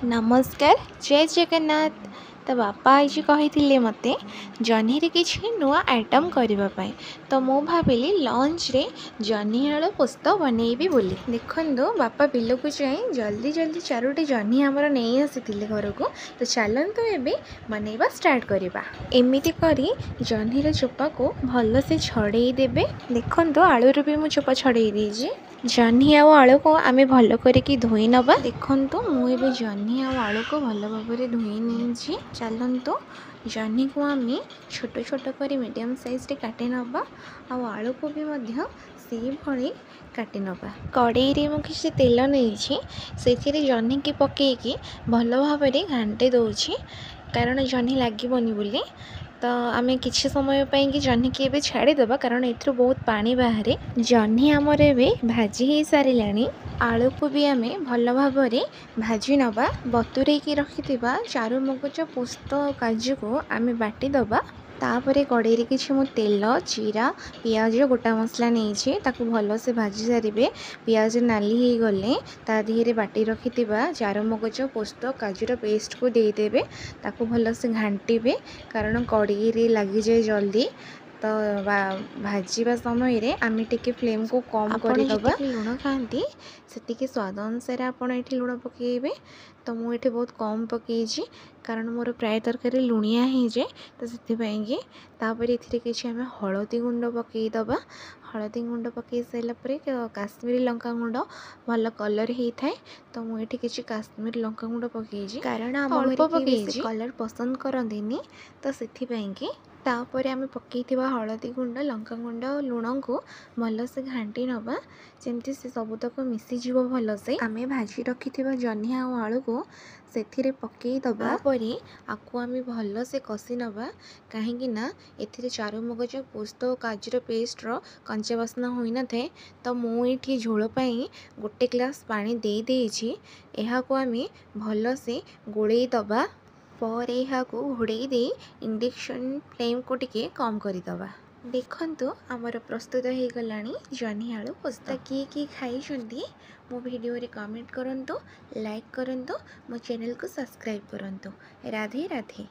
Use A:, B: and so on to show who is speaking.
A: नमस्कार जय जगन्नाथ। तो बापा आज कही मते जह्नी रे किछि नुआ आइटम करने तो मु भाविली लंच रे जह्नी आलू पोस्त बनैबी बोली। देखो बापा बिल को जाए जल्दी जल्दी चारोटी जह्नी आमर नहीं आसी घर को। तो चलतु एबे बनैबा स्टार्ट करवा। एमिति करी जह्नी रे चोपा को भल से छड़े देबे। देखो आलू भी मु चोपा छड़े दीजिए। जह्नी आलू को आम भल करके धोई नवा। देखु मुझे जह्नी आलू को भल भाव में धोई नहीं। चलतु जह्नी को आम छोट छोट कर मीडियम साइज रे काटे नवा। आलू को भी से भली काटे नवा। कड़ाई रे मु किसी तेल नहीं से जह्नी की पकईकी भल भाव में घाटे दौची कारण जह्नी लगभग बोली। तो आम किसी समय कि जह्नी की एबे छाड़ीदे कारण एथु बहुत पानी बाहर। जह्नी आमर एबे भाजी हो सारे। आलू को भी आम भल भाव में भाजी नवा। बतुरे रखि चारु मगज पोस्त काजू को आम बाटिदबा। तापर कड़ाई किसी मु तेल जीरा पियाज गोटा मसला नहीं भल से भाजी सारे। पियाज नाली हो गले ता देहरे बाटी रखि चारु मगज पोस्त काजूर पेस्ट को देदेवे। ताकू भल से घांटे कारण कड़ाई रे लगी जाए जल्दी। तो भाजवा समय आम टे फ्लेम को कम कर लुण खाती से स्वाद अनुसार आपड़ ये लुण पकेबे। तो मुझे बहुत कम पकई कारण मोर प्राय तरकारी लुणिया हो जाए। तो से किसी आम हलदी गुंड पकईदबा। हलदी गुंड पकई सारापर काश्मीरी लंका गुंड भल कलर होता है। तो मुझे किसी काश्मीरी लंका गुंड पकई कारण अल्प पकई कलर पसंद करती। तो से तापर आम पकई हलदी गुंड लंका गुंड और लुण को भल से घाटी नवा जमती से सबुतक मिसीज भल से। आम भाजी रखि जह्नी आलू को से पकईदबा आपको आम भल से कषि नवा कहीं ए चारु मगज पोस्त और काजूर पेस्टर कंचा बास्ना हो न थाए। तो मुझे झोलपाई गोटे ग्लास पानी दे देछि। को आम भल से गोलैदबा पर यह घोड़े दे इंडक्शन फ्लेम को टिके कम करदबा। देखंतु आमर प्रस्तुत हो गला जह्नी आलू पोस्त। किए खाई मो वीडियो रे कमेंट करंतु, लाइक करंतु, मो चैनल को सब्सक्राइब करंतु। राधे राधे।